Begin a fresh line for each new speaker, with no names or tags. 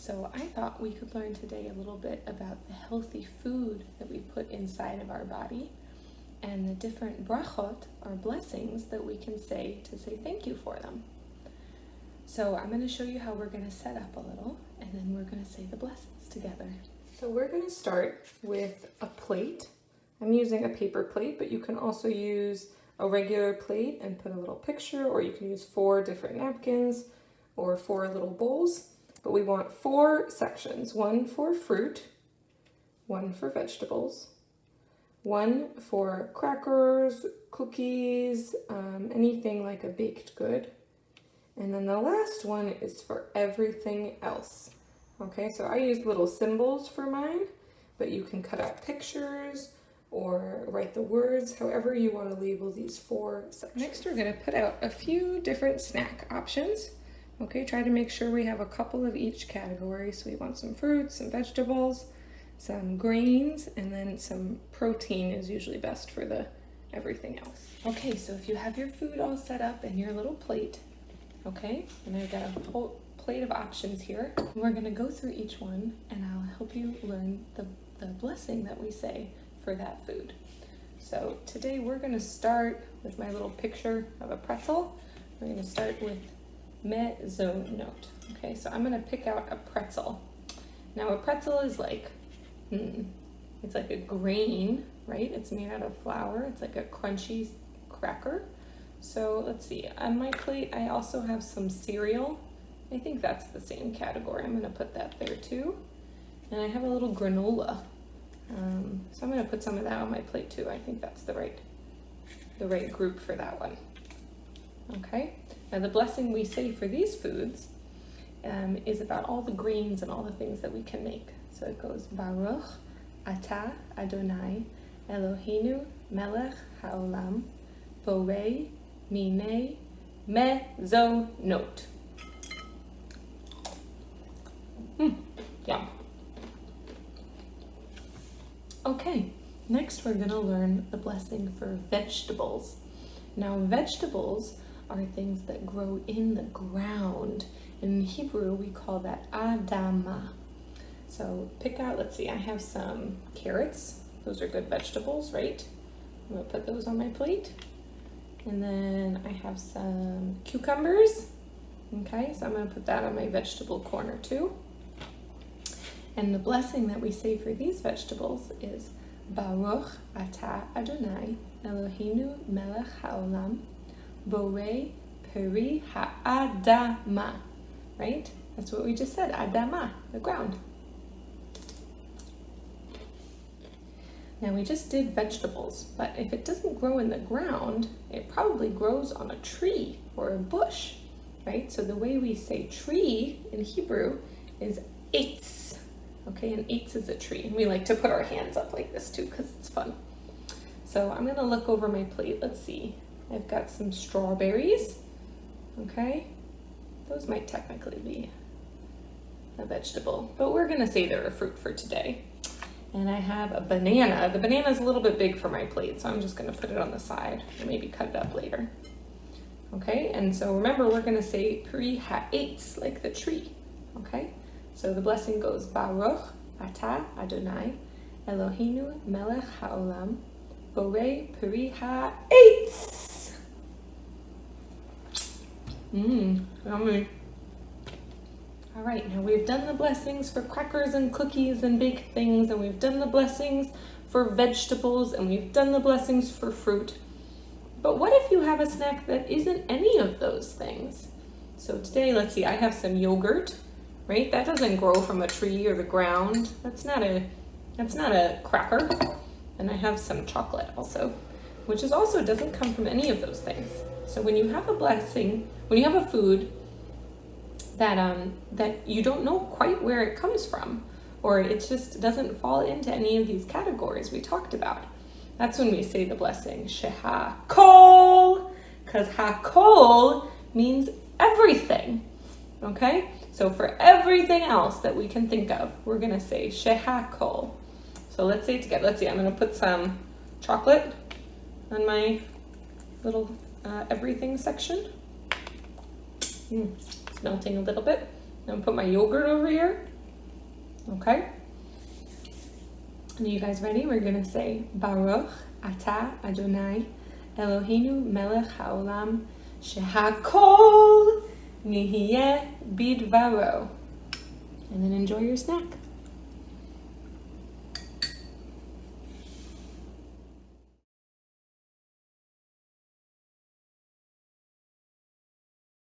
So I thought we could learn today a little bit about the healthy food that we put inside of our body and the different brachot, or blessings, that we can say to say thank you for them. So I'm going to show you how we're going to set up a little, and then we're going to say the blessings together. So we're going to start with a plate. I'm using a paper plate, but you can also use a regular plate and put a little picture, or you can use 4 different napkins or 4 little bowls. But we want 4 sections, 1 for fruit, 1 for vegetables, 1 for crackers, cookies, anything like a baked good. And then the last one is for everything else. Okay, so I use little symbols for mine, but you can cut out pictures or write the words, however you want to label these 4 sections. Next, we're going to put out a few different snack options. Okay, try to make sure we have a couple of each category. So we want some fruits, some vegetables, some grains, and then some protein is usually best for the everything else. Okay, so if you have your food all set up in your little plate, okay, and I've got a whole plate of options here, we're gonna go through each one and I'll help you learn the blessing that we say for that food. So today we're gonna start with my little picture of a pretzel. We're gonna start with mezonot. Okay, so I'm gonna pick out a pretzel. Now a pretzel is like, it's like a grain, right? It's made out of flour. It's like a crunchy cracker. So let's see, on my plate I also have some cereal. I think that's the same category. I'm gonna put that there too. And I have a little granola. So I'm gonna put some of that on my plate too. I think that's the right group for that one. Okay, now the blessing we say for these foods is about all the grains and all the things that we can make. So it goes, Baruch Atah Adonai Eloheinu Melech Haolam Borei Minei Mezonot. Yum. Okay, next we're going to learn the blessing for vegetables. Now vegetables are things that grow in the ground. In Hebrew, we call that Adama. So pick out, let's see, I have some carrots. Those are good vegetables, right? I'm gonna put those on my plate. And then I have some cucumbers. Okay, so I'm gonna put that on my vegetable corner too. And the blessing that we say for these vegetables is Baruch Atah Adonai Eloheinu Melech Haolam Borei Peri Ha'adama, right? That's what we just said, Adama, the ground. Now we just did vegetables, but if it doesn't grow in the ground, it probably grows on a tree or a bush, right? So the way we say tree in Hebrew is eitz, okay? And eitz is a tree. And we like to put our hands up like this too, because it's fun. So I'm gonna look over my plate, let's see. I've got some strawberries, okay? Those might technically be a vegetable, but we're gonna say they're a fruit for today. And I have a banana. The banana is a little bit big for my plate, so I'm just gonna put it on the side and maybe cut it up later. Okay, and so remember we're gonna say Pri ha'etz, like the tree, okay? So the blessing goes, Baruch Atah Adonai Eloheinu Melech Haolam Borei Pri ha'etz. Yummy. All right, now we've done the blessings for crackers and cookies and baked things, and we've done the blessings for vegetables, and we've done the blessings for fruit. But what if you have a snack that isn't any of those things? So today, let's see, I have some yogurt, right? That doesn't grow from a tree or the ground. That's not a cracker. And I have some chocolate also, which is also doesn't come from any of those things. So when you have a blessing, when you have a food that you don't know quite where it comes from, or it just doesn't fall into any of these categories we talked about, that's when we say the blessing shehakol, because hakol means everything. Okay, so for everything else that we can think of, we're gonna say shehakol. So let's say it together. Let's see, I'm gonna put some chocolate on my little everything section. It's melting a little bit. I'm gonna put my yogurt over here. Okay? And are you guys ready? We're going to say, Baruch Ata Adonai Eloheinu melech haolam shehakol nihiyeh bidvaro. And then enjoy your snack.